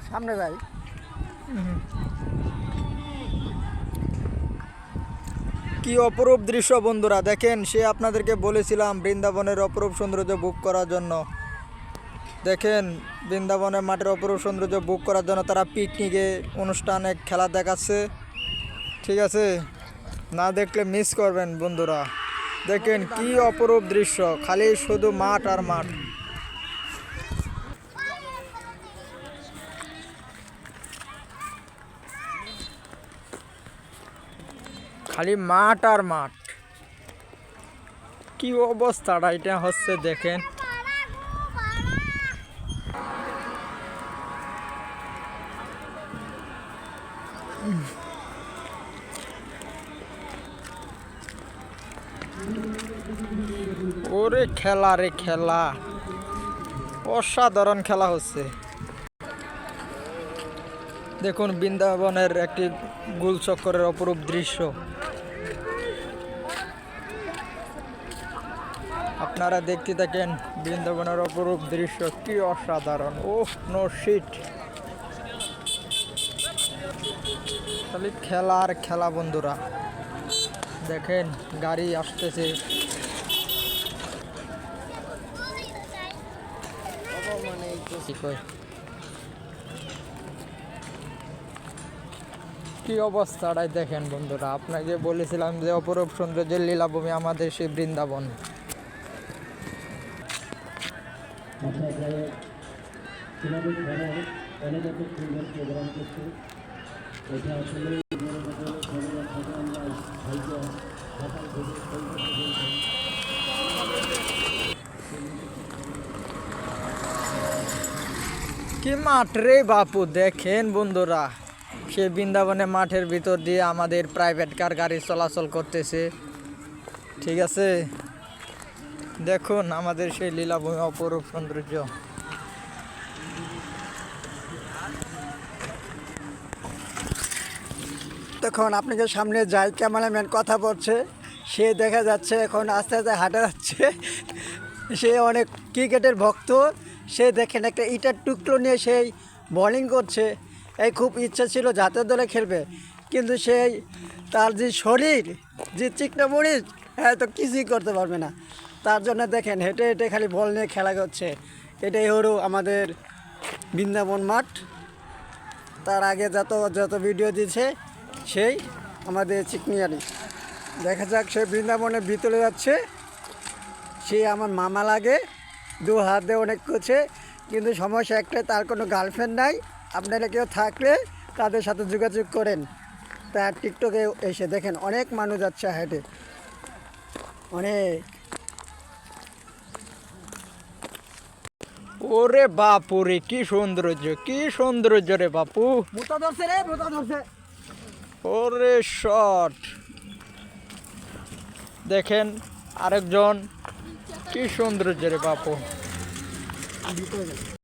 সামনে যাই। কি অপরূপ দৃশ্য বন্ধুরা, দেখেন সে আপনাদেরকে বলেছিলাম বৃন্দাবনের অপরূপ সৌন্দর্য বুক করার জন্য। দেখেন বৃন্দাবনের মাঠের অপরূপ সৌন্দর্য বুক করার জন্য তারা পিকনিকে অনুষ্ঠানে খেলা দেখাচ্ছে। ঠিক আছে, না দেখলে মিস করবেন বন্ধুরা। দেখেন কি অপরূপ দৃশ্য, খালি শুধু মাঠ আর মাঠ। খালি মাঠ আর মাঠ। কি অবস্থাটা এটা হচ্ছে দেখেন। ওরে খেলা রে খেলা, অসাধারণ খেলা হচ্ছে। দেখুন বৃন্দাবনের একটি গোল চক্করের অপরূপ দৃশ্য। আপনারা দেখতে থাকেন বৃন্দাবনের অপরূপ দৃশ্য, কি অসাধারণ। ও নো শিট, খালি খেলা আর খেলা বন্ধুরা। দেখেন গাড়ি আসতেছে। কি অবস্থাটাই দেখেন বন্ধুরা, আপনাকে বলেছিলাম যে অপরূপ সৌন্দর্যের লীলাভূমি আমাদের সেই বৃন্দাবন। কি মাঠ রে বাপু, দেখেন বন্ধুরা সে বৃন্দাবনে মাঠের ভিতর দিয়ে আমাদের প্রাইভেট কার গাড়ি চলাচল করতেছে। ঠিক আছে, দেখুন আমাদের সেই লীলাভূমি অপরূপ সৌন্দর্য। তখন আপনাকে সামনে যাই, ক্যামেরাম্যান কথা বলছে, সে দেখা যাচ্ছে এখন আস্তে আস্তে হাঁটা যাচ্ছে। সে অনেক ক্রিকেটের ভক্ত। সে দেখেন একটা ইটার টুকরো নিয়ে সেই বোলিং করছে। এই খুব ইচ্ছা ছিল জাতীয় দলে খেলবে, কিন্তু সেই তার যে শরীর, যে চিকনা মরিচ, হ্যাঁ তো কিছুই করতে পারবে না। তার জন্য দেখেন হেঁটে হেঁটে খালি বল নিয়ে খেলা করছে। এটাই হলো আমাদের বৃন্দাবন মাঠ। তার আগে যত যত ভিডিও দিয়েছে সেই আমাদের চিকনিয়ারি। দেখা যাক সে বৃন্দাবনের ভিতরে যাচ্ছে। সে আমার মামা লাগে, দু হাত দিয়ে অনেক করছে, কিন্তু সমস্যা একটাই, তার কোনো গার্লফ্রেন্ড নাই। আপনারা কেউ থাকলে তাদের সাথে যোগাযোগ করেন। তার টিকটকে এসে দেখেন অনেক মানুষ যাচ্ছে হেঁটে, অনেক। ওরে বাপু রে, কি সৌন্দর্য, কি সৌন্দর্য রে বাপু। মোটা ধরছে রে, মোটা ধরছে। ওরে শট, দেখেন আরেকজন, কি সৌন্দর্য রে বাপু।